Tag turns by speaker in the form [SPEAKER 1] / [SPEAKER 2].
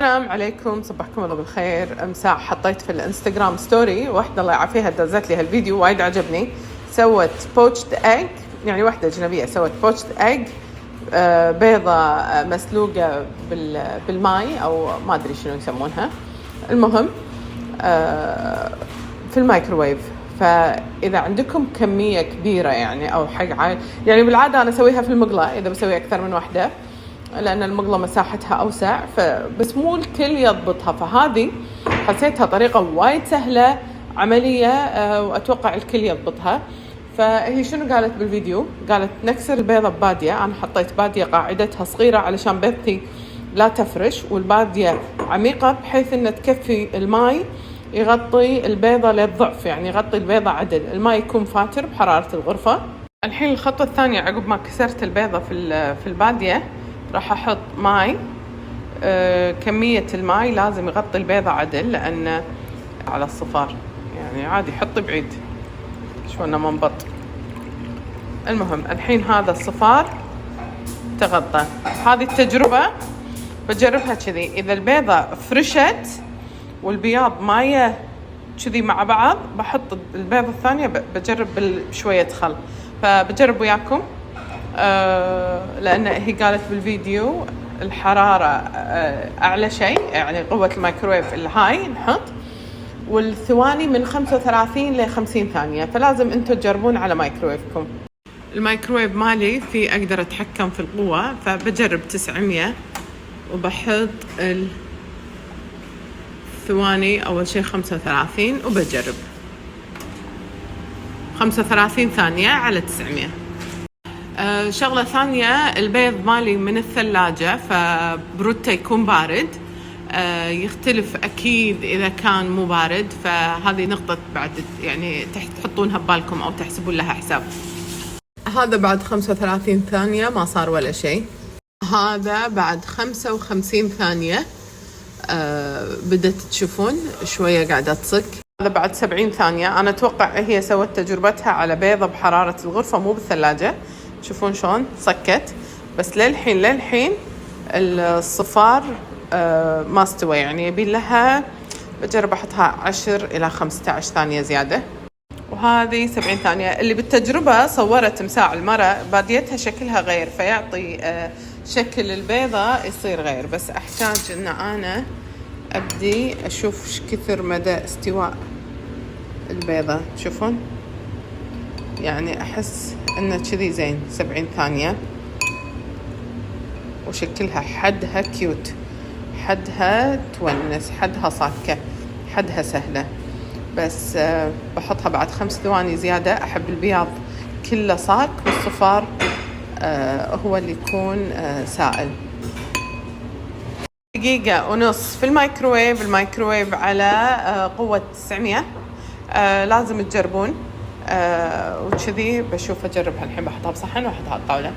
[SPEAKER 1] السلام عليكم، صبحكم الله بالخير. امساء حطيت في الانستغرام ستوري واحدة الله يعافيها دزت لي هالفيديو وايد عجبني. سوت بوتشد ايج، يعني واحدة أجنبية سوت بوتشد ايج، بيضة مسلوقة بالماء أو ما أدري شنو يسمونها، المهم في الميكروويف. فإذا عندكم كمية كبيرة يعني أو حق يعني بالعادة أنا أسويها في المقلاة إذا بسوي أكثر من واحدة، لأن المقلاة مساحتها أوسع، فبس مو الكل يضبطها. فهذه حسيتها طريقة وايد سهلة عملية، وأتوقع الكل يضبطها. فهي شنو قالت بالفيديو؟ قالت نكسر البيضة ببادية. أنا حطيت بادية قاعدتها صغيرة علشان بيضتي لا تفرش، والبادية عميقة بحيث أن تكفي الماء يغطي البيضة للضعف، يعني يغطي البيضة عدل، الماء يكون فاتر بحرارة الغرفة. الحين الخطوة الثانية عقب ما كسرت البيضة في البادية، راح أحط ماي. كمية الماي لازم يغطي البيضة عدل، لأن على الصفار يعني عادي حطي بعيد شو أنه منبط. المهم الحين هذا الصفار تغطى. هذه التجربة بجربها كذي، إذا البيضة فرشت والبياض مايه كذي مع بعض بحط البيضة الثانية بجرب بشوية خل. فبجرب وياكم، لأن هي قالت بالفيديو الحرارة أعلى شيء، يعني قوة الميكروويف الهاي نحط، والثواني من 35 ل 50 ثانية، فلازم أنتم تجربون على ميكروويفكم. الميكروويف مالي في أقدر أتحكم في القوة، فبجرب 900 وبحط الثواني أول شيء 35 وبجرب 35 ثانية على 900. شغلة ثانية، البيض مالي من الثلاجة فبرودته يكون بارد، يختلف أكيد إذا كان مو بارد، فهذه نقطة بعد يعني تحطونها ببالكم أو تحسبون لها حساب. هذا بعد 35 ثانية ما صار ولا شيء. هذا بعد 55 ثانية بدأت تشوفون شوية قاعدة تصك. هذا بعد 70 ثانية. أنا أتوقع هي سوت تجربتها على بيضة بحرارة الغرفة مو بالثلاجة. تشوفون شلون صكت، بس للحين الصفار ما استوى، يعني يبي لها بجرب أحطها 10 إلى 15 ثانية زيادة. وهذه 70 ثانية. اللي بالتجربة صورت مساع المرة باديتها شكلها غير، فيعطي شكل البيضة يصير غير، بس أحتاج أن أنا أبدي أشوف كثر مدى استواء البيضة. تشوفون يعني أحس أنه كذي زين. 70 ثانية وشكلها حدها كيوت، حدها تونس، حدها صاكة، حدها سهلة، بس بحطها بعد 5 ثواني زيادة. أحب البياض كله صاك والصفار هو اللي يكون سائل. دقيقة ونص في الميكروويف على قوة 900. لازم تجربون وكذي. بشوف أجربها الحين، بحطها بصحن وأحطها على الطاولة.